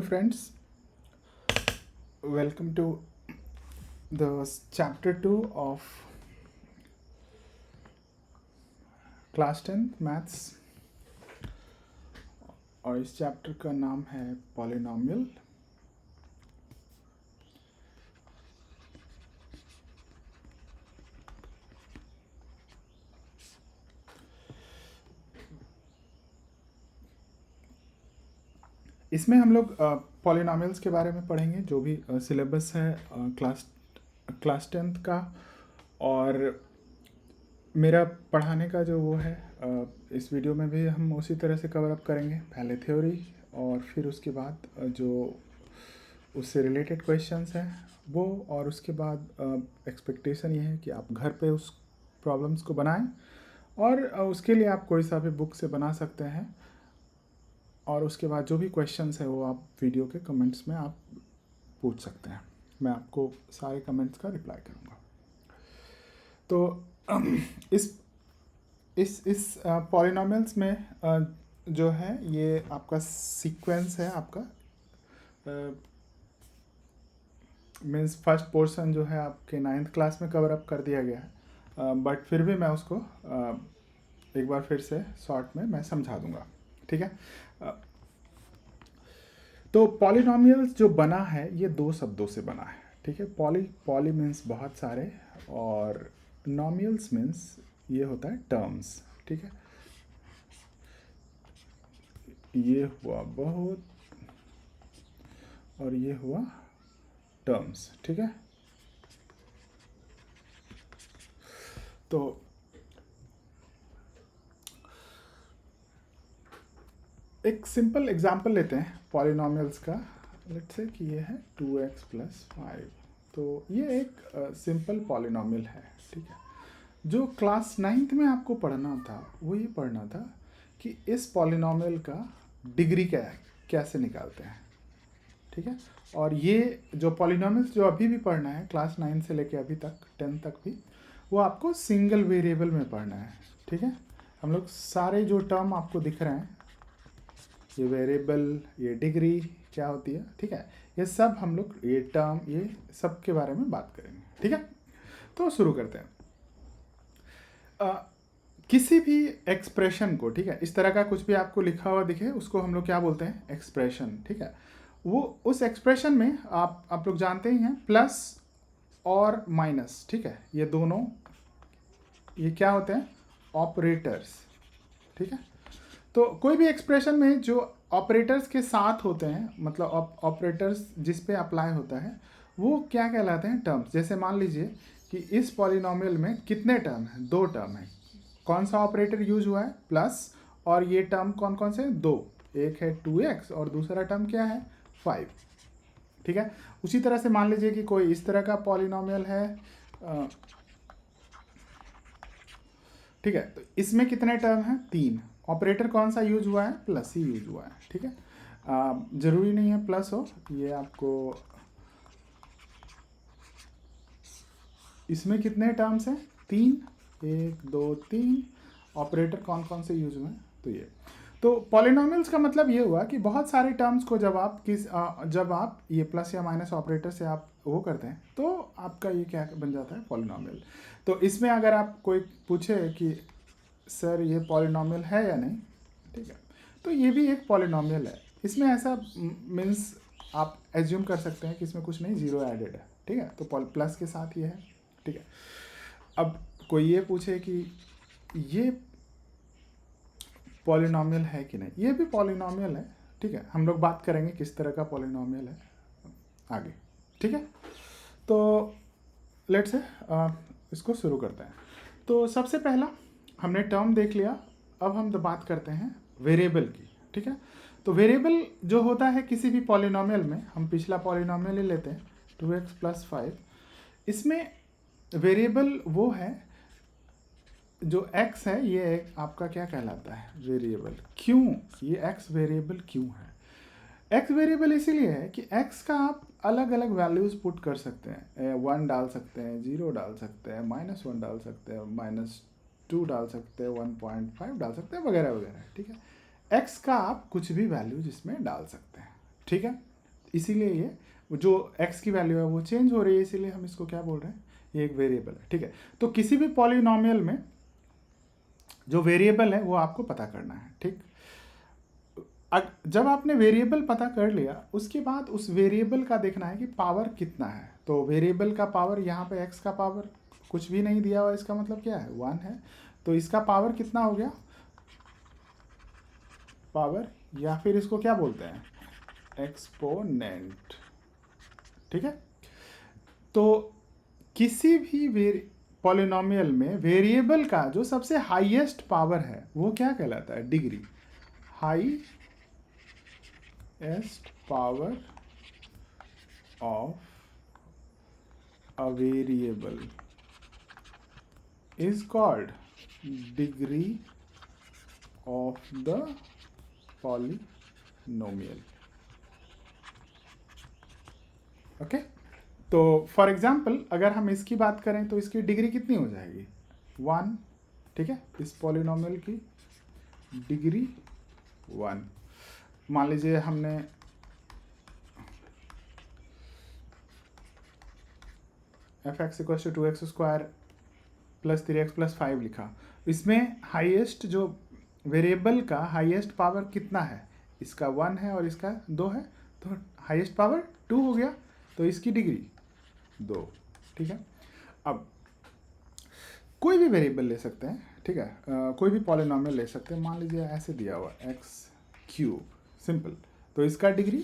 Friends, welcome to the chapter 2 of class 10th maths. और इस chapter का नाम है पॉलिनॉमियल। इसमें हम लोग पॉलिनॉमियल्स के बारे में पढ़ेंगे, जो भी सिलेबस है क्लास 10th का। और मेरा पढ़ाने का जो वो है, इस वीडियो में भी हम उसी तरह से कवर अप करेंगे। पहले थ्योरी और फिर उसके बाद जो उससे रिलेटेड क्वेश्चंस हैं वो, और उसके बाद एक्सपेक्टेशन ये है कि आप घर पे उस प्रॉब्लम्स को बनाएं, और उसके लिए आप कोई सा भी बुक से बना सकते हैं। और उसके बाद जो भी क्वेश्चंस है वो आप वीडियो के कमेंट्स में आप पूछ सकते हैं। मैं आपको सारे कमेंट्स का रिप्लाई करूँगा। तो इस पॉलिनॉमियल्स में जो है ये आपका सीक्वेंस है। आपका मीन्स फर्स्ट पोर्शन जो है आपके 9th क्लास में कवर अप कर दिया गया है, बट फिर भी मैं उसको एक बार फिर से शॉर्ट में मैं समझा दूंगा। ठीक है। तो पॉलिनॉमियल्स जो बना है ये दो शब्दों से बना है। ठीक है। पॉली मीन्स बहुत सारे, और नॉमियल्स मीन्स ये होता है टर्म्स। ठीक है। ये हुआ बहुत और ये हुआ टर्म्स। ठीक है। तो एक सिंपल एग्जांपल लेते हैं पॉलिनॉमियल्स का। लेट्स से कि ये है 2x + 5। तो ये एक सिंपल पॉलिनॉमियल है। ठीक है। जो क्लास 9th में आपको पढ़ना था वो ये पढ़ना था कि इस पॉलिनॉमियल का डिग्री क्या है, कैसे निकालते हैं। ठीक है। और ये जो पॉलिनॉमियल्स जो अभी भी पढ़ना है क्लास 9 से लेके अभी तक 10 तक भी, वो आपको सिंगल वेरिएबल में पढ़ना है। ठीक है। हम लोग सारे जो टर्म आपको दिख रहे हैं, ये वेरिएबल, ये डिग्री क्या होती है, ठीक है, ये सब हम लोग, ये टर्म, ये सब के बारे में बात करेंगे। ठीक है। तो शुरू करते हैं। किसी भी एक्सप्रेशन को, ठीक है, इस तरह का कुछ भी आपको लिखा हुआ दिखे उसको हम लोग क्या बोलते हैं, एक्सप्रेशन। ठीक है। वो उस एक्सप्रेशन में आप लोग जानते ही हैं प्लस और माइनस। ठीक है। ये दोनों ये क्या होते हैं, ऑपरेटर्स। ठीक है। तो कोई भी एक्सप्रेशन में जो ऑपरेटर्स के साथ होते हैं, मतलब ऑपरेटर्स जिस पे अप्लाई होता है, वो क्या कहलाते हैं, टर्म्स। जैसे मान लीजिए कि इस पॉलिनॉमियल में कितने टर्म हैं, दो टर्म हैं। कौन सा ऑपरेटर यूज हुआ है, प्लस, और ये टर्म कौन कौन से, दो। एक है 2x और दूसरा टर्म क्या है, 5। ठीक है। उसी तरह से मान लीजिए कि कोई इस तरह का पॉलिनॉमियल है। ठीक है। तो इसमें कितने टर्म हैं, तीन। ऑपरेटर कौन सा यूज हुआ है, प्लस ही यूज हुआ है। ठीक है। जरूरी नहीं है प्लस हो, ये आपको इसमें कितने टर्म्स हैं, तीन, 1 2 3। ऑपरेटर कौन कौन से यूज हुए हैं, तो ये। तो पॉलिनॉमियल्स का मतलब ये हुआ कि बहुत सारे टर्म्स को जब आप ये प्लस या माइनस ऑपरेटर से आप वो करते हैं तो आपका ये क्या बन जाता है, पॉलिनॉमियल। तो इसमें अगर आप कोई पूछे कि सर ये पॉलिनॉमियल है या नहीं, ठीक है, तो ये भी एक पॉलिनॉमियल है। इसमें ऐसा मीन्स आप एज्यूम कर सकते हैं कि इसमें कुछ नहीं, जीरो एडेड है। ठीक है। तो प्लस के साथ ये है। ठीक है। अब कोई ये पूछे कि ये पॉलिनॉमियल है कि नहीं, ये भी पॉलिनॉमियल है। ठीक है। हम लोग बात करेंगे किस तरह का पॉलिनॉमियल है आगे। ठीक है। तो लेट्स से इसको शुरू करते हैं। तो सबसे पहला हमने टर्म देख लिया। अब हम तो बात करते हैं वेरिएबल की। ठीक है। तो वेरिएबल जो होता है किसी भी पॉलिनॉमियल में, हम पिछला पॉलिनॉमियल ही लेते हैं 2x + 5। इसमें वेरिएबल वो है जो x है, ये एक आपका क्या कहलाता है, वेरिएबल। क्यों ये x वेरिएबल क्यों है, x वेरिएबल इसीलिए है कि x का आप अलग अलग वैल्यूज पुट कर सकते हैं। 1 डाल सकते हैं, 0 डाल सकते हैं, -1 डाल सकते हैं, -2 डाल सकते हैं, 1.5 डाल सकते हैं, वगैरह वगैरह। ठीक है। x का आप कुछ भी वैल्यू जिसमें डाल सकते हैं। ठीक है। इसीलिए ये जो x की वैल्यू है वो चेंज हो रही है, इसीलिए हम इसको क्या बोल रहे हैं, ये एक वेरिएबल है, ठीक है। तो किसी भी पॉलिनोमियल में जो वेरिएबल है वो आपको पता करना है, ठीक। जब आपने वेरिएबल पता कर लिया उसके बाद उस वेरिएबल का देखना है कि पावर कितना है। तो वेरिएबल का पावर यहाँ पे x का पावर कुछ भी नहीं दिया हुआ, इसका मतलब क्या है, 1 है। तो इसका पावर कितना हो गया, पावर, या फिर इसको क्या बोलते हैं, एक्सपोनेंट, ठीक है। तो किसी भी पॉलिनोमियल में वेरिएबल का जो सबसे हाईएस्ट पावर है वो क्या कहलाता है, degree. Highest power of a variable is called degree of the polynomial. Okay तो फॉर एग्जाम्पल अगर हम इसकी बात करें तो इसकी डिग्री कितनी हो जाएगी, 1, ठीक है। इस पॉलिनोमियल की डिग्री 1। मान लीजिए हमने f(x = 2x² + 3x + 5 लिखा। इसमें हाईएस्ट जो वेरिएबल का हाईएस्ट पावर कितना है, इसका 1 है और इसका 2 है, तो हाईएस्ट पावर 2 हो गया, तो इसकी डिग्री 2, ठीक है। अब कोई भी वेरिएबल ले सकते हैं, ठीक है, कोई भी पॉलिनोमियल ले सकते हैं। मान लीजिए ऐसे दिया हुआ x3, सिंपल, तो इसका डिग्री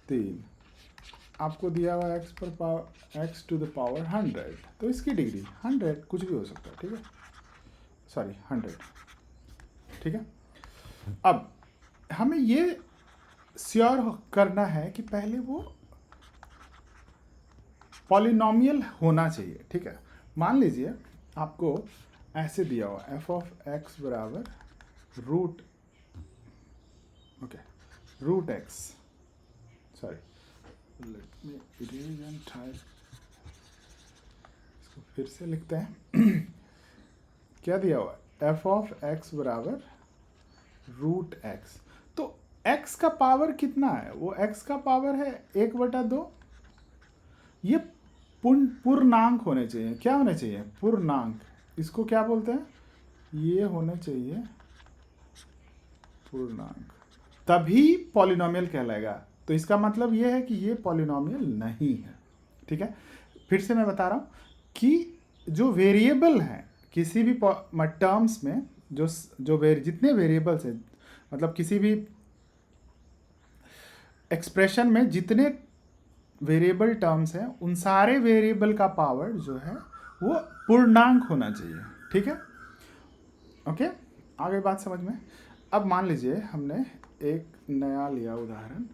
3। आपको दिया हुआ x पर पावर x⁻, 100, तो इसकी डिग्री 100, कुछ भी हो सकता है, ठीक है, सॉरी 100, ठीक है। अब हमें ये श्योर करना है कि पहले वो पॉलिनोमियल होना चाहिए, ठीक है। मान लीजिए आपको ऐसे दिया हुआ f(x) = root x, sorry let me erase and type, इसको फिर से लिखते हैं क्या दिया हुआ है, f(x) = √x। तो x का पावर कितना है, वो x का पावर है 1/2। ये पूर्णांक होने चाहिए, क्या होने चाहिए, पूर्णांक। इसको क्या बोलते हैं, ये होने चाहिए पूर्णांक, तभी पॉलिनोमियल कहलाएगा। तो इसका मतलब ये है कि ये पॉलिनोमियल नहीं है, ठीक है। फिर से मैं बता रहा हूँ कि जो वेरिएबल हैं किसी भी टर्म्स में, जितने वेरिएबल्स हैं, मतलब किसी भी एक्सप्रेशन में जितने वेरिएबल टर्म्स हैं, उन सारे वेरिएबल का पावर जो है वो पूर्णांक होना चाहिए, ठीक है। ओके, आ गई बात समझ में। अब मान लीजिए हमने एक नया लिया उदाहरण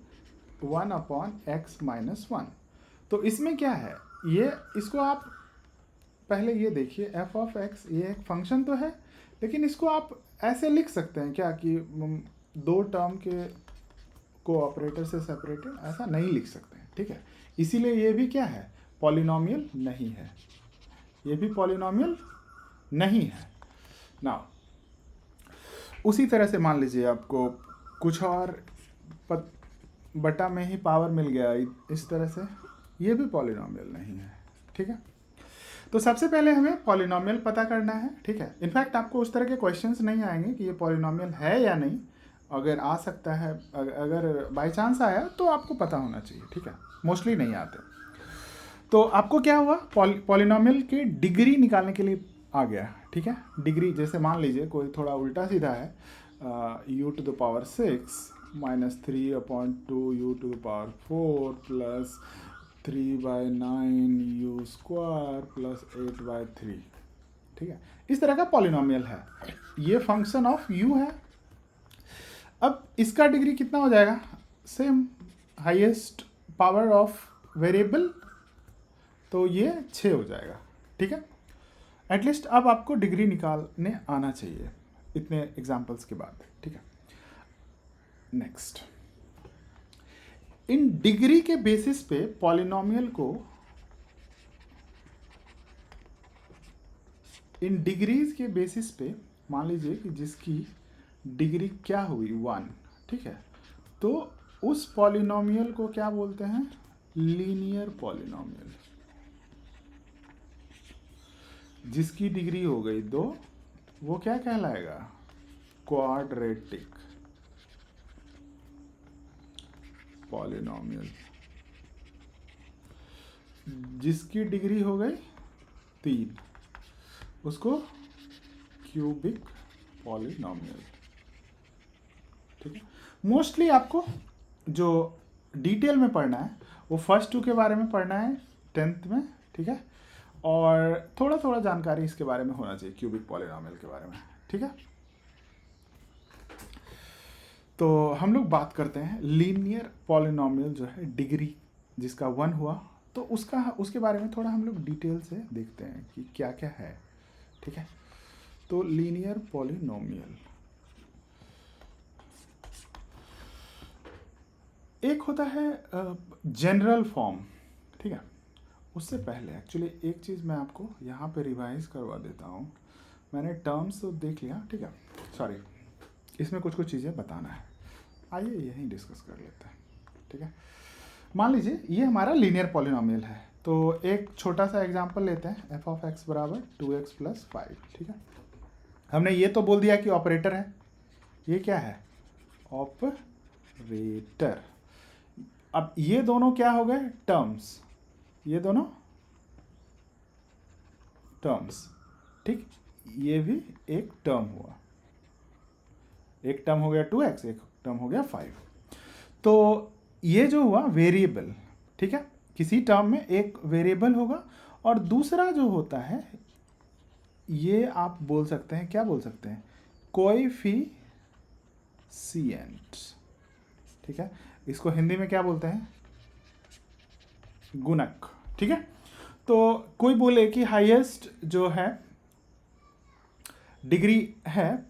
1/x - 1। तो इसमें क्या है, ये इसको आप पहले ये देखिए, f(x) ये एक फंक्शन तो है, लेकिन इसको आप ऐसे लिख सकते हैं क्या कि 2 टर्म के कोऑपरेटर से सेपरेटेड, ऐसा नहीं लिख सकते हैं, ठीक है। इसीलिए ये भी क्या है, पॉलिनोमियल नहीं है, ये भी पॉलिनोमियल नहीं है। नाउ उसी तरह से मान लीजिए आपको कुछ और बटा में ही पावर मिल गया इस तरह से, ये भी पॉलिनोमियल नहीं है, ठीक है। तो सबसे पहले हमें पॉलिनोमियल पता करना है, ठीक है। इनफैक्ट आपको उस तरह के क्वेश्चंस नहीं आएंगे कि ये पॉलिनोमियल है या नहीं। अगर आ सकता है, अगर बाय चांस आया तो आपको पता होना चाहिए, ठीक है, मोस्टली नहीं आते। तो आपको क्या हुआ, पॉलिनोमियल की डिग्री निकालने के लिए आ गया, ठीक है। डिग्री जैसे मान लीजिए कोई थोड़ा उल्टा सीधा है, u⁻6 - 3/2 u⁻4 + 3/9 u² + 8/3, ठीक है। इस तरह का पॉलिनोमियल है, ये फंक्शन ऑफ u है। अब इसका डिग्री कितना हो जाएगा, same highest power of variable, तो ये 6 हो जाएगा, ठीक है। एटलीस्ट अब आपको डिग्री निकालने आना चाहिए इतने एग्जाम्पल्स के बाद, ठीक है। नेक्स्ट, इन डिग्री के बेसिस पे पॉलिनोमियल को, इन डिग्रीज के बेसिस पे मान लीजिए कि जिसकी डिग्री क्या हुई 1, ठीक है, तो उस पॉलिनोमियल को क्या बोलते हैं? Linear polynomial. जिसकी डिग्री हो गई 2, वो क्या कहलाएगा? Quadratic polynomial. जिसकी डिग्री हो गई 3, उसको क्यूबिक पॉलिनोमियल। ठीक है। मोस्टली आपको जो डिटेल में पढ़ना है वो फर्स्ट 2 के बारे में पढ़ना है 10th में। ठीक है। और थोड़ा थोड़ा जानकारी इसके बारे में होना चाहिए, क्यूबिक पॉलिनोमियल के बारे में। ठीक है। तो हम लोग बात करते हैं लीनियर पॉलिनोमियल जो है डिग्री जिसका 1 हुआ, तो उसके बारे में थोड़ा हम लोग डिटेल से देखते हैं कि क्या क्या है। ठीक है। तो लीनियर पॉलिनोमियल एक होता है जनरल फॉर्म। ठीक है। उससे पहले एक्चुअली एक चीज़ मैं आपको यहाँ पे रिवाइज करवा देता हूँ। मैंने टर्म्स तो देख लिया। ठीक है। सॉरी, इसमें कुछ कुछ चीज़ें बताना है। आइए यहीं डिस्कस कर लेते हैं। ठीक है। मान लीजिए ये हमारा लीनियर पॉलिनोमियल है, तो एक छोटा सा एग्जांपल लेते हैं। एफ ऑफ एक्स बराबर 2x + 5। ठीक है। हमने ये तो बोल दिया कि ऑपरेटर है। ये क्या है? ऑपरेटर। अब ये दोनों क्या हो गए? टर्म्स। ये दोनों टर्म्स। ठीक। ये भी एक टर्म हुआ। एक टर्म हो गया 2x, एक टर्म हो गया 5। तो ये जो हुआ वेरिएबल। ठीक है। किसी टर्म में एक वेरिएबल होगा और दूसरा जो होता है ये आप बोल सकते हैं, क्या बोल सकते हैं? कोएफिशिएंट। ठीक है। इसको हिंदी में क्या बोलते हैं? गुणक। ठीक है। तो कोई बोले कि हाईएस्ट जो है डिग्री है,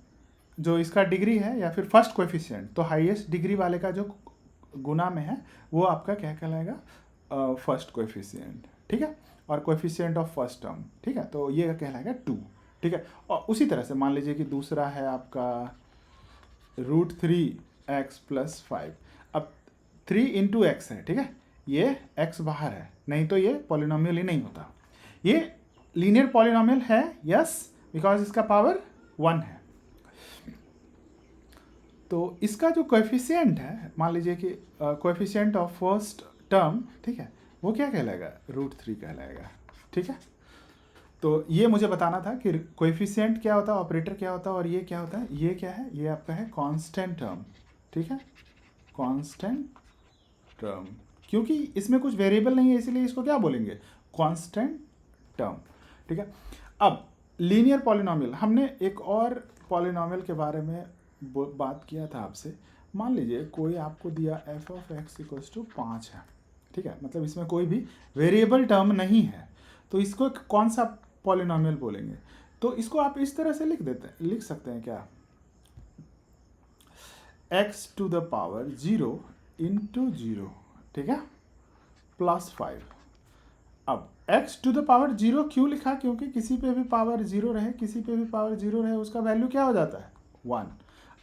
जो इसका डिग्री है या फिर फर्स्ट कोएफिशिएंट, तो हाईएस्ट डिग्री वाले का जो गुना में है वो आपका क्या कहलाएगा? First coefficient. ठीक है। और कोएफिशिएंट ऑफ फर्स्ट टर्म। ठीक है। तो ये कहलाएगा 2। ठीक है। और उसी तरह से मान लीजिए कि दूसरा है आपका √3x + 5। अब 3 × x है। ठीक है। ये x बाहर है, नहीं तो ये पॉलिनोमियल ही नहीं होता। ये लीनियर पॉलिनोमियल है, यस, बिकॉज इसका पावर 1 है। तो इसका जो कोएफिशिएंट है, मान लीजिए कि कोएफिशिएंट ऑफ फर्स्ट टर्म, ठीक है, वो क्या कहलाएगा? √3 कहलाएगा। ठीक है। तो ये मुझे बताना था कि कोएफिशिएंट क्या होता है, ऑपरेटर क्या होता है और ये क्या होता है। ये क्या है? ये आपका है कांस्टेंट टर्म। ठीक है। कांस्टेंट टर्म, क्योंकि इसमें कुछ वेरिएबल नहीं है इसलिए इसको क्या बोलेंगे? Constant term. ठीक है। अब लीनियर पॉलिनोमियल, हमने एक और पॉलिनोमियल के बारे में बात किया था आपसे। मान लीजिए कोई आपको दिया f ऑफ x = 5 है। ठीक है। मतलब इसमें कोई भी वेरिएबल टर्म नहीं है, तो इसको कौन सा पॉलिनोमियल बोलेंगे? तो इसको आप इस तरह से लिख सकते हैं क्या? x⁻0 × 0। ठीक है। +5। अब x⁻0 क्यों लिखा? क्योंकि किसी पे भी पावर 0 रहे, किसी पे भी पावर 0 रहे, उसका वैल्यू क्या हो जाता है? 1।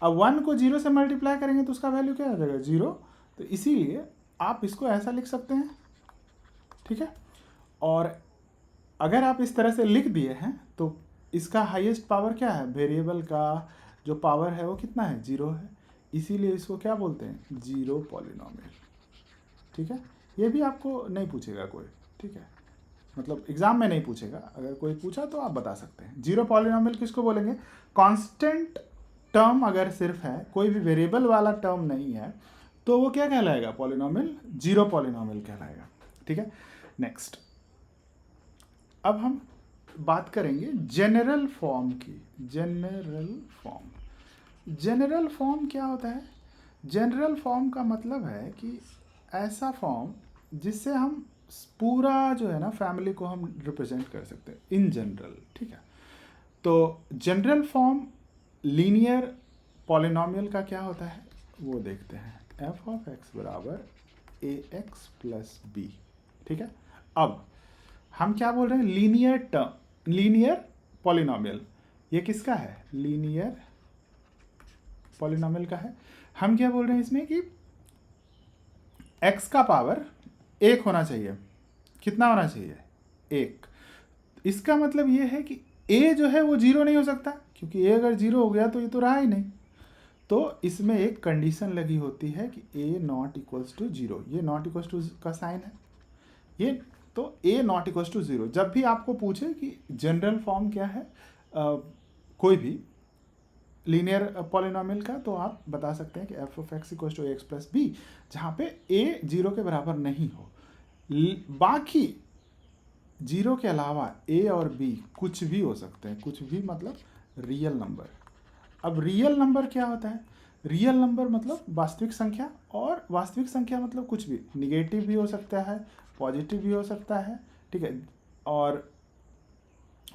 अब 1 को 0 से मल्टीप्लाई करेंगे तो उसका वैल्यू क्या हो जाएगा? 0। तो इसीलिए आप इसको ऐसा लिख सकते हैं। ठीक है। और अगर आप इस तरह से लिख दिए हैं तो इसका हाईएस्ट पावर क्या है? वेरिएबल का जो पावर है वो कितना है? 0 है। इसीलिए इसको क्या बोलते हैं? Zero polynomial. ठीक है। ये भी आपको नहीं पूछेगा कोई। ठीक है। मतलब एग्जाम में नहीं पूछेगा, अगर कोई पूछा तो आप बता सकते हैं। जीरो पॉलिनोमियल किसको बोलेंगे? कांस्टेंट टर्म अगर सिर्फ है, कोई भी वेरिएबल वाला टर्म नहीं है, तो वो क्या कहलाएगा? पॉलिनोमियल, जीरो पॉलिनोमियल कहलाएगा। ठीक है। नेक्स्ट, अब हम बात करेंगे जनरल फॉर्म की। जनरल फॉर्म क्या होता है? जनरल फॉर्म का मतलब है कि ऐसा फॉर्म जिससे हम पूरा जो है ना फैमिली को हम रिप्रेजेंट कर सकते हैं इन जनरल। ठीक है। तो जनरल फॉर्म लीनियर पॉलिनोमियल का क्या होता है वो देखते हैं। f ऑफ x बराबर ax + b। ठीक है। अब हम क्या बोल रहे हैं? Linear polynomial. ये किसका है? लीनियर पॉलिनोमियल का है। हम क्या बोल रहे हैं इसमें कि x का पावर 1 होना चाहिए। कितना होना चाहिए? 1। इसका मतलब ये है कि a जो है वो 0 नहीं हो सकता, क्योंकि a अगर 0 हो गया तो ये तो रहा ही नहीं। तो इसमें एक कंडीशन लगी होती है कि a नॉट इक्वल्स टू 0। ये नॉट इक्वल्स टू का साइन है ये, तो a नॉट इक्वल्स टू 0। जब भी आपको पूछे कि जनरल फॉर्म क्या है कोई भी लीनियर पॉलिनॉमियल का, तो आप बता सकते हैं कि f of x equals to x plus b, जहाँ पे a 0 के बराबर नहीं हो। बाकी 0 के अलावा a और b कुछ भी हो सकते हैं, कुछ भी मतलब रियल नंबर। अब रियल नंबर क्या होता है? रियल नंबर मतलब वास्तविक संख्या, और वास्तविक संख्या मतलब कुछ भी, निगेटिव भी हो सकता है, पॉजिटिव भी हो सकता है, ठीक है, और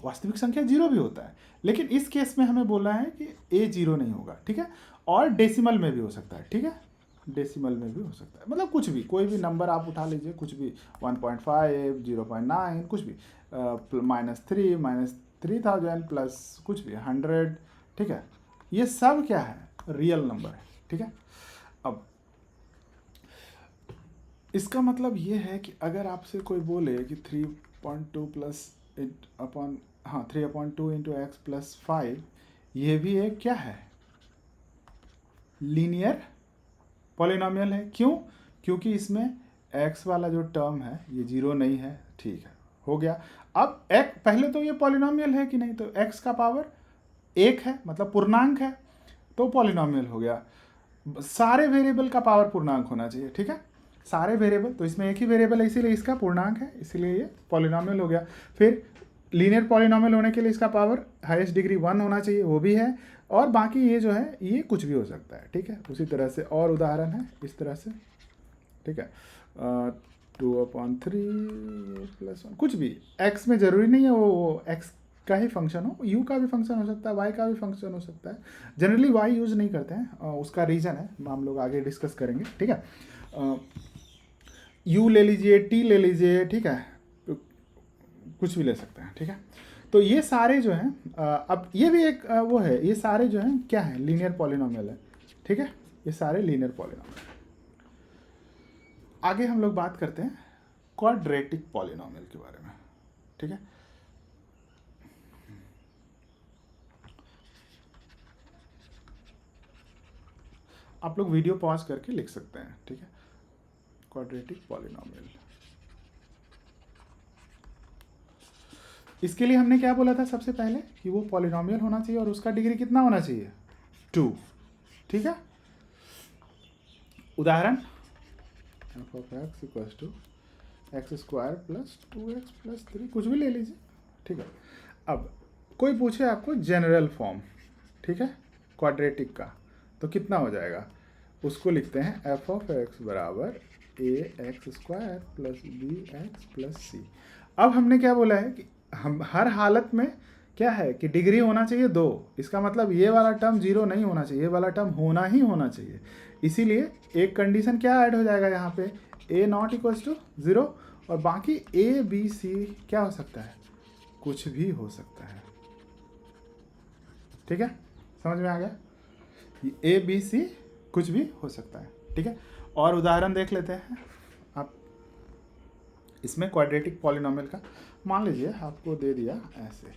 वास्तविक संख्या 0 भी होता है। लेकिन इस केस में हमें बोलना है कि a 0 नहीं होगा, ठीक है। और डेसिमल में भी हो सकता है, ठीक है, डेसिमल में भी हो सकता है, मतलब कुछ भी, कोई भी नंबर आप उठा लीजिए, कुछ भी 1.5, 0.9, कुछ भी, -3, -3000 प्लस कुछ भी 100, ठीक है। ये सब क्या है? रियल नंबर है, ठीक है। अब इसका मतलब ये है कि अगर आपसे कोई बोले कि 3.2 प्लस 3/2 इंटू एक्स प्लस 5, ये भी एक क्या है? लीनियर पॉलिनॉमियल है। क्यों? क्योंकि इसमें x वाला जो टर्म है ये 0 नहीं है, ठीक है, हो गया। अब x, पहले तो ये पॉलिनॉमियल है कि नहीं, तो x का पावर 1 है, मतलब पूर्णांक है, तो पॉलिनॉमियल हो गया। सारे वेरिएबल का पावर पूर्णांक होना चाहिए, ठीक है, सारे वेरिएबल, तो इसमें एक ही वेरिएबल है इसीलिए इसका पूर्णांक है, इसीलिए ये पॉलिनॉमियल हो गया। फिर लीनियर पॉलिनॉमियल होने के लिए इसका पावर हाईएस्ट डिग्री 1 होना चाहिए, वो भी है, और बाकी ये जो है ये कुछ भी हो सकता है, ठीक है। उसी तरह से और उदाहरण है इस तरह से, ठीक है, 2/3 प्लस 1, कुछ भी x में ज़रूरी नहीं है वो x का ही फंक्शन हो, u का भी फंक्शन हो सकता है, y का भी फंक्शन हो सकता है। जनरली y यूज़ नहीं करते हैं, उसका रीज़न है, हम लोग आगे डिस्कस करेंगे, ठीक है। u ले लीजिए, t ले लीजिए, ठीक है, कुछ भी ले सकते हैं, ठीक है। तो ये सारे जो हैं, अब ये भी एक वो है, ये सारे जो हैं क्या है? लीनियर पॉलिनॉमियल है, ठीक है, ये सारे लीनियर पॉलिनॉमियल। आगे हम लोग बात करते हैं क्वाड्रेटिक पॉलिनॉमियल के बारे में, ठीक है। आप लोग वीडियो पॉज करके लिख सकते हैं, ठीक है, क्वाड्रेटिक पॉलिनॉमियल। इसके लिए हमने क्या बोला था सबसे पहले कि वो पॉलिनॉमियल होना चाहिए और उसका डिग्री कितना होना चाहिए? 2, ठीक है। उदाहरण f of x equals to x square plus 2x plus 3, कुछ भी ले लीजिए, ठीक है। अब कोई पूछे आपको जनरल फॉर्म, ठीक है, क्वाड्रेटिक का, तो कितना हो जाएगा? उसको लिखते हैं एफ ऑफ एक्स बराबर ax square plus bx plus c। अब हमने क्या बोला है कि हम हर हालत में क्या है कि डिग्री होना चाहिए 2। इसका मतलब ये वाला टर्म 0 नहीं होना चाहिए, ये वाला टर्म होना ही होना चाहिए। इसीलिए एक कंडीशन क्या ऐड हो जाएगा यहाँ पे, a नॉट इक्वल्स टू 0, और बाकी a b c क्या हो सकता है? कुछ भी हो सकता है, ठीक है, समझ में आ गया? a b c कुछ भी हो सकता है, ठीक है। और उदाहरण देख लेते हैं आप इसमें क्वाड्रेटिक पॉलिनॉमियल का। मान लीजिए आपको दे दिया ऐसे,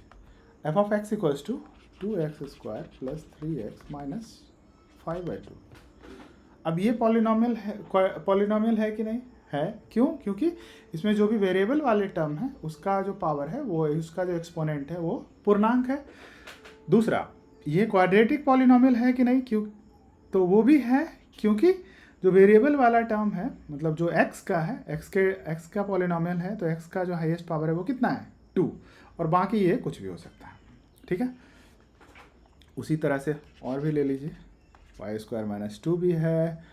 f of x equals to 2x square plus 3x minus 5/2। अब ये पॉलिनॉमियल है कि नहीं है? क्यों? क्योंकि इसमें जो भी वेरिएबल वाले टर्म है उसका जो पावर है, वो उसका जो एक्सपोनेंट है वो पूर्णांक है। दूसरा, ये क्वाड्रेटिक पॉलिनॉमियल है कि नहीं? क्यों? तो वो भी है, क्योंकि जो वेरिएबल वाला टर्म है, मतलब जो x का है, x का पॉलिनॉमियल है, तो x का जो हाईएस्ट पावर है वो कितना है? 2, और बाकी ये कुछ भी हो सकता है, ठीक है। उसी तरह से और भी ले लीजिए, वाई स्क्वायर माइनस 2 भी है,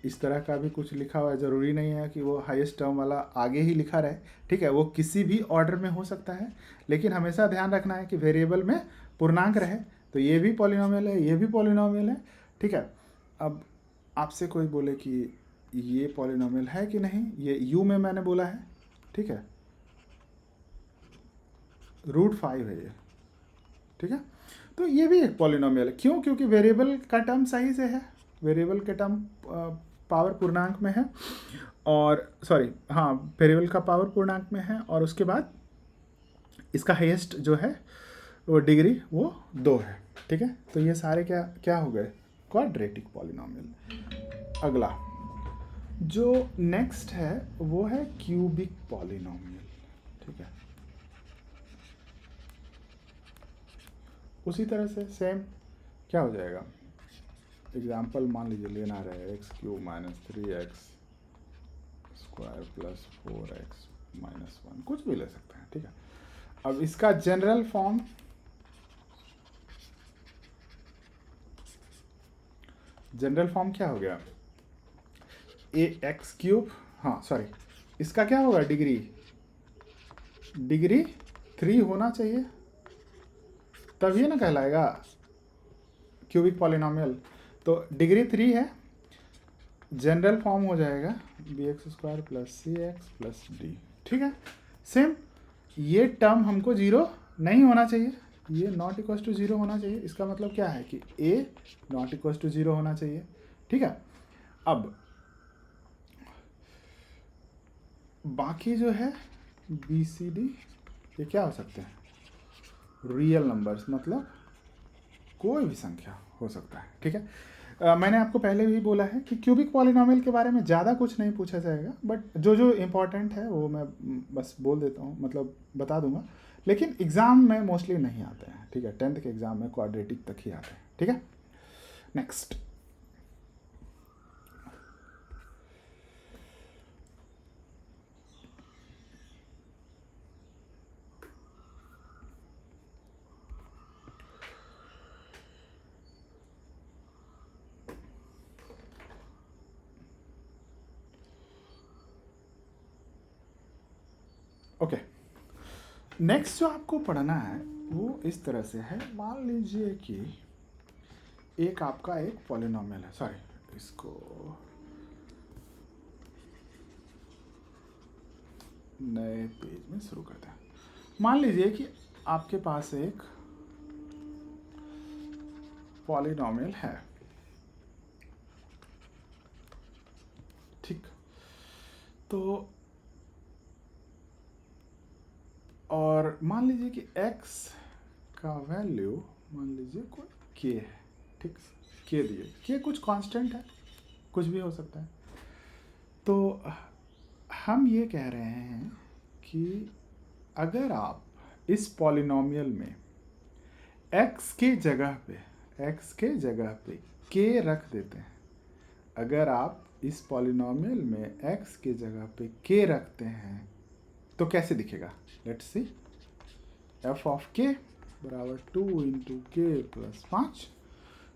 इस तरह का भी कुछ लिखा हुआ है, ज़रूरी नहीं है कि वो हाईएस्ट टर्म वाला आगे ही लिखा रहे, ठीक है, वो किसी भी ऑर्डर में हो सकता है, लेकिन हमेशा ध्यान रखना है कि वेरिएबल में पूर्णांक रहे। तो ये भी पॉलिनॉमियल है, ये भी पॉलिनॉमियल है, ठीक है। अब आपसे कोई बोले कि ये पॉलिनॉमियल है कि नहीं, ये u में मैंने बोला है, ठीक है, √5 है ये, ठीक है, तो ये भी एक पॉलिनॉमियल है। क्यों? क्योंकि वेरिएबल का टर्म सही से है, वेरिएबल के टर्म पावर पूर्णांक में है, और सॉरी हाँ वेरिएबल का पावर पूर्णांक में है, और उसके बाद इसका हाईएस्ट जो है वो डिग्री वो 2 है। ठीक है, तो ये सारे क्या क्या हो गए, क्वाड्रेटिक पॉलिनॉमियल। अगला जो नेक्स्ट है वो है क्यूबिक पॉलिनॉमियल। ठीक है, उसी तरह से सेम क्या हो जाएगा, एग्जाम्पल मान लीजिए लेना रहे x cube minus 3x square plus 4x minus 1, कुछ भी ले सकते हैं। ठीक है, अब इसका जनरल फॉर्म क्या हो गया, ए एक्स क्यूब, हाँ सॉरी इसका क्या होगा, डिग्री 3 होना चाहिए, तब ये ना कहलाएगा क्यूबिक पॉलिनॉमियल। तो डिग्री 3 है, जनरल फॉर्म हो जाएगा बी एक्स स्क्वायर प्लस सी एक्स प्लस डी। ठीक है, सेम ये टर्म हमको 0 नहीं होना चाहिए, ये नॉट इक्वल टू 0 होना चाहिए। इसका मतलब क्या है कि ए नॉट इक्वल टू 0 होना चाहिए। ठीक है, अब बाकी जो है बी सी डी ये क्या हो सकते हैं, रियल नंबर्स, मतलब कोई भी संख्या हो सकता है। ठीक है, मैंने आपको पहले भी बोला है कि क्यूबिक पॉलिनॉमियल के बारे में ज़्यादा कुछ नहीं पूछा जाएगा, बट जो जो इम्पोर्टेंट है वो मैं बस बोल देता हूँ, मतलब बता दूंगा, लेकिन एग्ज़ाम में मोस्टली नहीं आते हैं। ठीक है, 10th के एग्ज़ाम में क्वाड्रेटिक तक ही आते हैं। ठीक है, नेक्स्ट ओके, नेक्स्ट जो आपको पढ़ना है वो इस तरह से है। मान लीजिए कि एक आपका एक पॉलिनॉमियल है, सॉरी इसको नए पेज में शुरू करते हैं। मान लीजिए कि आपके पास एक पॉलिनॉमियल है। ठीक, तो और मान लीजिए कि x का वैल्यू मान लीजिए कोई k है। ठीक, k दिए, k कुछ कांस्टेंट है, कुछ भी हो सकता है। तो हम ये कह रहे हैं कि अगर आप इस पॉलिनॉमियल में x के जगह पे k रख देते हैं, अगर आप इस पॉलिनॉमियल में x के जगह पे k रखते हैं तो कैसे दिखेगा, let's see. f of k बराबर 2 इंटू के प्लस 5।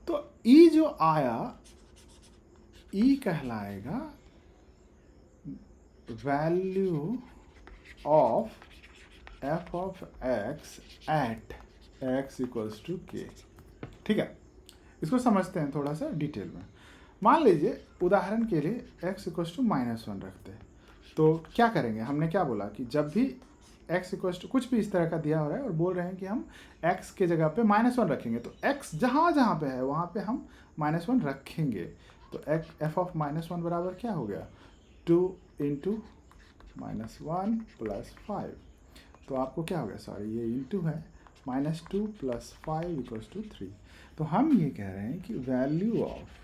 तो e जो आया, e कहलाएगा value of f of x at x equals to k। ठीक है, इसको समझते हैं थोड़ा सा डिटेल में। मान लीजिए उदाहरण के लिए x इक्वल्स टू -1 रखते हैं, तो क्या करेंगे, हमने क्या बोला कि जब भी x इक्वल्स टू कुछ भी इस तरह का दिया हो रहा है और बोल रहे हैं कि हम x के जगह पे -1 रखेंगे, तो x जहाँ जहाँ पे है वहाँ पे हम -1 रखेंगे। तो f ऑफ -1 बराबर क्या हो गया, 2 इंटू -1 प्लस 5। तो आपको क्या हो गया, सॉरी ये इंटू है, -2 प्लस 5 इक्वल्स टू 3। तो हम ये कह रहे हैं कि value of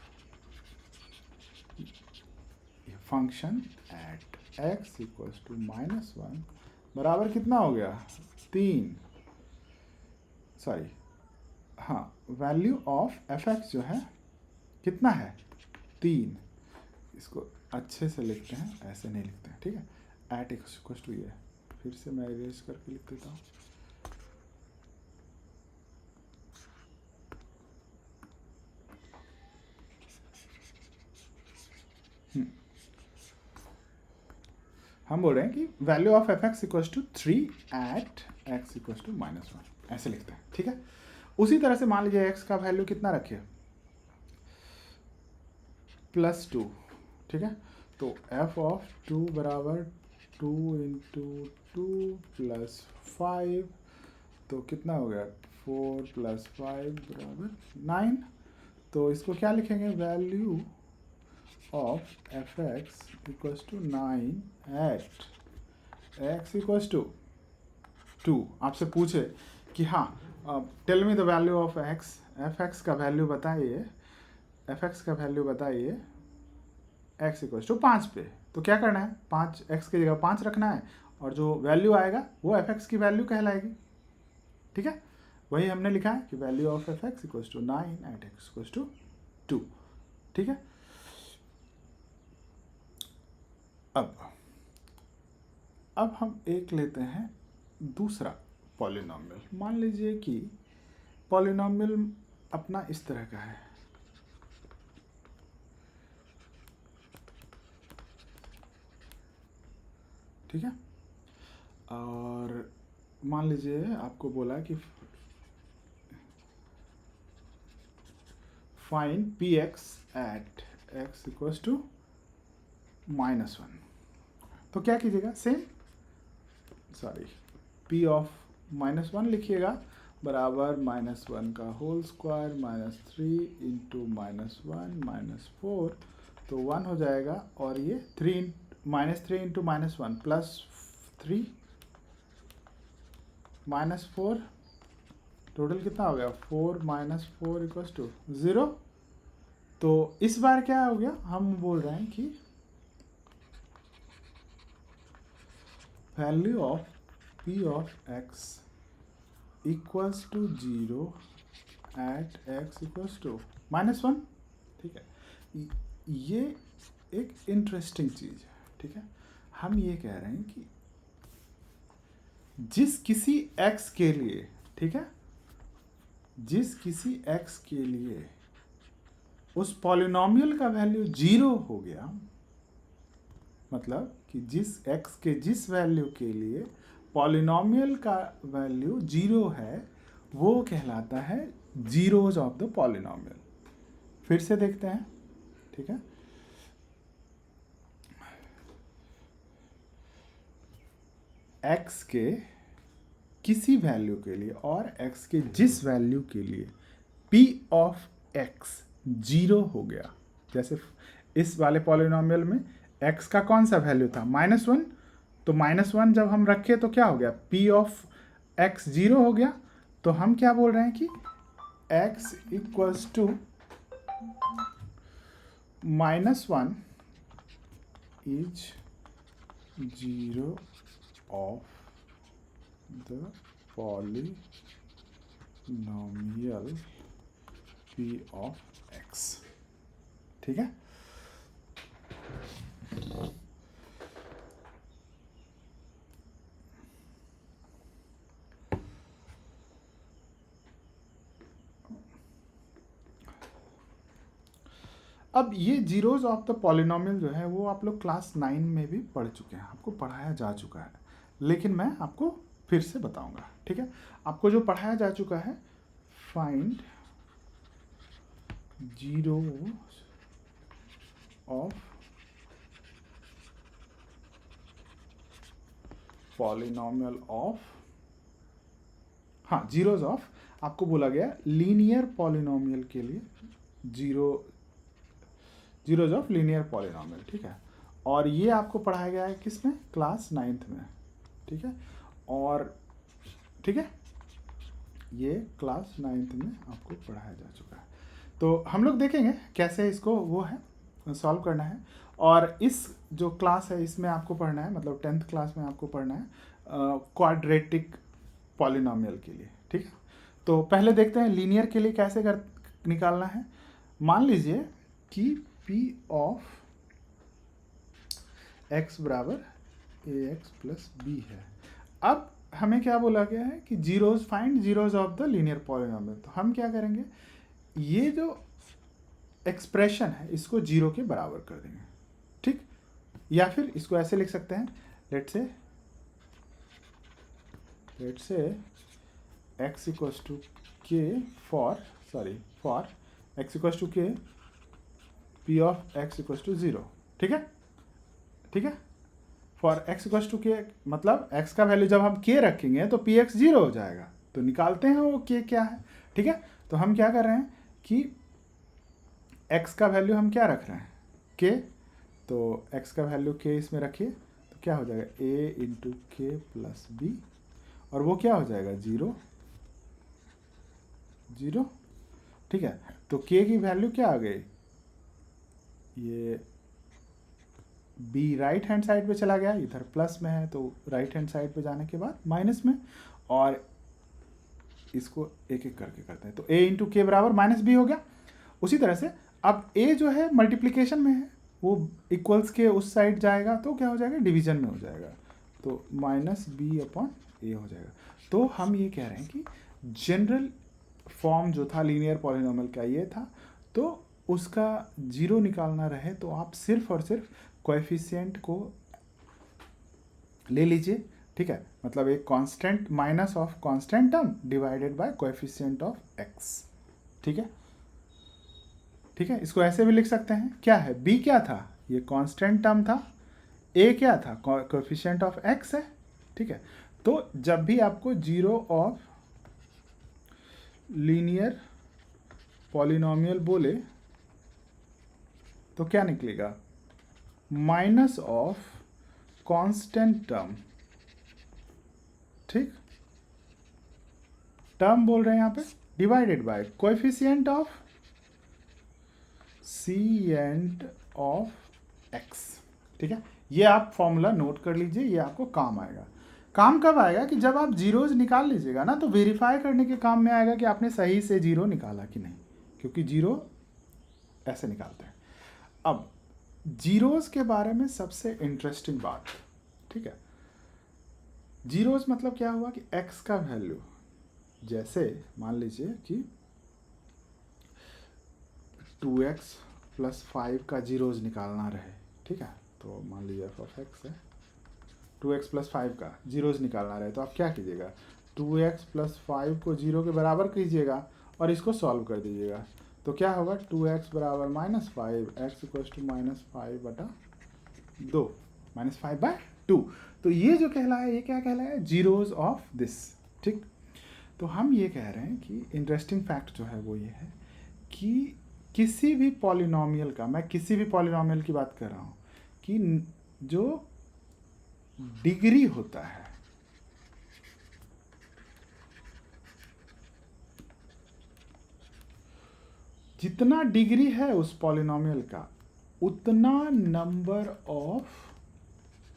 function at x equals to -1 बराबर कितना हो गया, 3, सॉरी हाँ वैल्यू ऑफ fx जो है कितना है, 3। इसको अच्छे से लिखते हैं, ऐसे नहीं लिखते हैं। ठीक है, एट x इक्वल्स टू, ये फिर से मैं इरेज करके लिख देता हूँ। हम बोल रहे हैं कि value of fx equals to 3 at x equals to -1, ऐसे लिखते हैं। ठीक है, उसी तरह से मान लीजिए x का वैल्यू कितना रखे, +2। ठीक है, तो f ऑफ 2 बराबर 2 इंटू 2 प्लस 5, तो कितना हो गया, 4 प्लस 5 बराबर 9। तो इसको क्या लिखेंगे, value of f x equals to 9 at x equals to 2 आपसे पूछे कि हाँ tell me the value of x, f x का वैल्यू बताइए, एफ एक्स का वैल्यू बताइए एक्स इक्वल्स टू 5 पे, तो क्या करना है, 5 एक्स की जगह 5 रखना है और जो वैल्यू आएगा वो एफ एक्स की वैल्यू कहलाएगी। ठीक है, वही हमने लिखा है कि value of f x equals to 9 at x equals to 2। ठीक है, अब हम एक लेते हैं दूसरा पॉलिनॉमियल। मान लीजिए कि पॉलिनॉमियल अपना इस तरह का है, ठीक है, और मान लीजिए आपको बोला कि find p x at x equals to -1। तो क्या कीजिएगा, सेम पी ऑफ -1 लिखिएगा बराबर -1 का होल स्क्वायर -3 इंटू -1 -4, तो 1 हो जाएगा, और ये -3 इंटू -1 प्लस 3 -4, टोटल कितना हो गया 4 -4 इक्वल्स टू 0। तो इस बार क्या हो गया, हम बोल रहे हैं कि value of p of x equals to 0 at x equals to -1। ठीक है, ये एक इंटरेस्टिंग चीज़ है। ठीक है, हम ये कह रहे हैं कि जिस किसी x के लिए, ठीक है, जिस किसी x के लिए उस पॉलिनॉमियल का वैल्यू 0 हो गया, मतलब कि जिस x के जिस वैल्यू के लिए पॉलिनॉमियल का वैल्यू 0 है, वो कहलाता है जीरोज ऑफ द पॉलिनॉमियल। फिर से देखते हैं, ठीक है, x के किसी वैल्यू के लिए और x के जिस वैल्यू के लिए p ऑफ x 0 हो गया, जैसे इस वाले पॉलिनॉमियल में x का कौन सा वैल्यू था, -1, तो -1 जब हम रखे तो क्या हो गया, p ऑफ x 0 हो गया। तो हम क्या बोल रहे हैं कि x equals to -1 is 0 of the polynomial p of x। ठीक है, अब ये जीरोज ऑफ द पॉलिनॉमियल जो है वो आप लोग क्लास 9 में भी पढ़ चुके हैं, आपको पढ़ाया जा चुका है, लेकिन मैं आपको फिर से बताऊंगा। ठीक है, आपको जो पढ़ाया जा चुका है, find zeros of polynomial of, हाँ, जीरोज ऑफ, आपको बोला गया लीनियर पॉलिनॉमियल के लिए जीरोज ऑफ लीनियर पॉलिनॉमियल। ठीक है, और ये आपको पढ़ाया गया है किसमें, क्लास 9th में। ठीक है, और ठीक है, ये क्लास 9th में आपको पढ़ाया जा चुका है। तो हम लोग देखेंगे कैसे इसको वो है सॉल्व करना है, और इस जो क्लास है इसमें आपको पढ़ना है, मतलब 10th क्लास में आपको पढ़ना है क्वाड्रेटिक पॉलिनॉमियल के लिए। ठीक है, तो पहले देखते हैं लीनियर के लिए कैसे निकालना है। मान लीजिए कि p ऑफ x बराबर ax प्लस b है। अब हमें क्या बोला गया है कि zeros, find zeros of the linear polynomial. तो हम क्या करेंगे, ये जो एक्सप्रेशन है इसको 0 के बराबर कर देंगे। ठीक, या फिर इसको ऐसे लिख सकते हैं, let's say x equals to k for x equals to k p of x equals to 0। ठीक है, ठीक है, for x equals to k, मतलब x का वैल्यू जब हम k रखेंगे तो px 0 हो जाएगा। तो निकालते हैं वो k क्या है। ठीक है, तो हम क्या कर रहे हैं कि x का वैल्यू हम क्या रख रहे हैं, के, तो x का वैल्यू k इसमें रखिए, तो क्या हो जाएगा a इंटू के प्लस बी, और वो क्या हो जाएगा 0 0, ठीक है। तो k की वैल्यू क्या आ गई, ये b राइट हैंड साइड पे चला गया, इधर प्लस में है तो राइट हैंड साइड पे जाने के बाद माइनस में, और इसको एक एक करके करते हैं, तो a इंटू के बराबर माइनस बी हो गया। उसी तरह से अब a जो है मल्टीप्लिकेशन में है, वो इक्वल्स के उस साइड जाएगा तो क्या हो जाएगा, डिवीजन में हो जाएगा, तो माइनस बी अपॉन ए हो जाएगा। तो हम ये कह रहे हैं कि जनरल फॉर्म जो था लीनियर पॉलिनोमियल का ये था, तो उसका जीरो निकालना रहे तो आप सिर्फ और सिर्फ कोएफिशिएंट को ले लीजिए, ठीक है। मतलब एक constant minus of constant term divided by coefficient of x, ठीक है, ठीक है। इसको ऐसे भी लिख सकते हैं, क्या है b क्या था, ये कांस्टेंट टर्म था, a क्या था कोएफिशिएंट ऑफ x है, ठीक है। तो जब भी आपको जीरो ऑफ लीनियर पॉलिनोमियल बोले तो क्या निकलेगा, माइनस ऑफ कांस्टेंट टर्म, ठीक, टर्म बोल रहे हैं यहाँ पे, divided by coefficient of c and of x, ठीक है। ये आप फॉर्मूला नोट कर लीजिए, ये आपको काम आएगा। काम कब आएगा कि जब आप जीरोज निकाल लीजिएगा ना, तो वेरीफाई करने के काम में आएगा कि आपने सही से जीरो निकाला कि नहीं, क्योंकि जीरो ऐसे निकालते हैं। अब जीरोज के बारे में सबसे इंटरेस्टिंग बात, ठीक है, जीरोज मतलब क्या हुआ कि एक्स का वैल्यू, जैसे मान लीजिए कि 2x प्लस 5 का जीरोज निकालना रहे, ठीक है, तो मान लीजिए एफ ऑफ एक्स है, 2x प्लस 5 का जीरोज निकालना रहे, तो आप क्या कीजिएगा, 2x प्लस 5 को जीरो के बराबर कीजिएगा और इसको सॉल्व कर दीजिएगा, तो क्या होगा 2x बराबर -5, x इक्वल टू -5/2, -5/2। तो ये जो कहलाया, ये क्या कहलाया, जीरोज ऑफ दिस, ठीक। तो हम ये कह रहे हैं कि इंटरेस्टिंग फैक्ट जो है वो ये है कि किसी भी पॉलिनोमियल का, मैं किसी भी पॉलिनोमियल की बात कर रहा हूँ, कि जो डिग्री होता है, जितना डिग्री है उस पॉलिनोमियल का, उतना नंबर ऑफ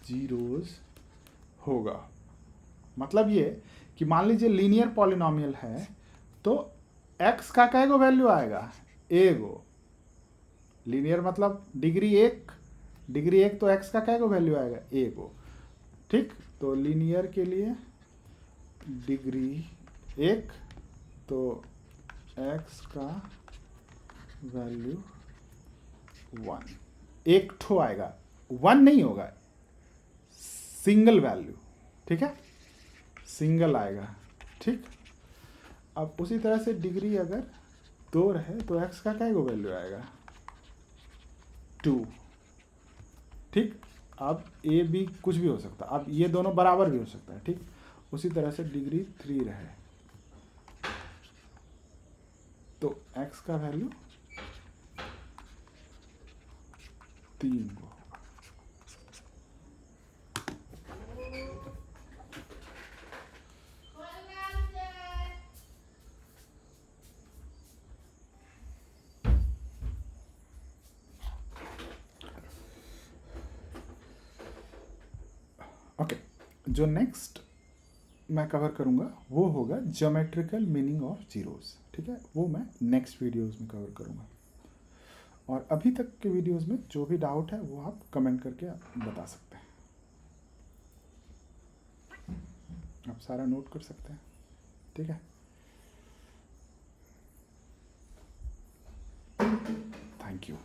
जीरोज होगा। मतलब ये कि मान लीजिए लीनियर पॉलिनोमियल है, तो x का कैगो वैल्यू आएगा, एगो। लीनियर मतलब डिग्री एक, तो x का कैगो वैल्यू आएगा, एगो, ठीक। तो लीनियर के लिए डिग्री 1, तो x का वैल्यू 1, एक ठो आएगा, 1 नहीं होगा, सिंगल वैल्यू, ठीक है, सिंगल आएगा, ठीक। अब उसी तरह से डिग्री अगर 2 रहे तो x का क्या वैल्यू आएगा, 2, ठीक। अब a b कुछ भी हो सकता है, अब ये दोनों बराबर भी हो सकता है, ठीक। उसी तरह से डिग्री 3 रहे तो x का वैल्यू 3 को, ओके। जो नेक्स्ट मैं कवर करूँगा वो होगा ज्योमेट्रिकल मीनिंग ऑफ जीरोस, ठीक है, वो मैं नेक्स्ट वीडियोस में कवर करूँगा। और अभी तक के वीडियोस में जो भी डाउट है वो आप कमेंट करके आप बता सकते हैं, आप सारा नोट कर सकते हैं, ठीक है। Thank you.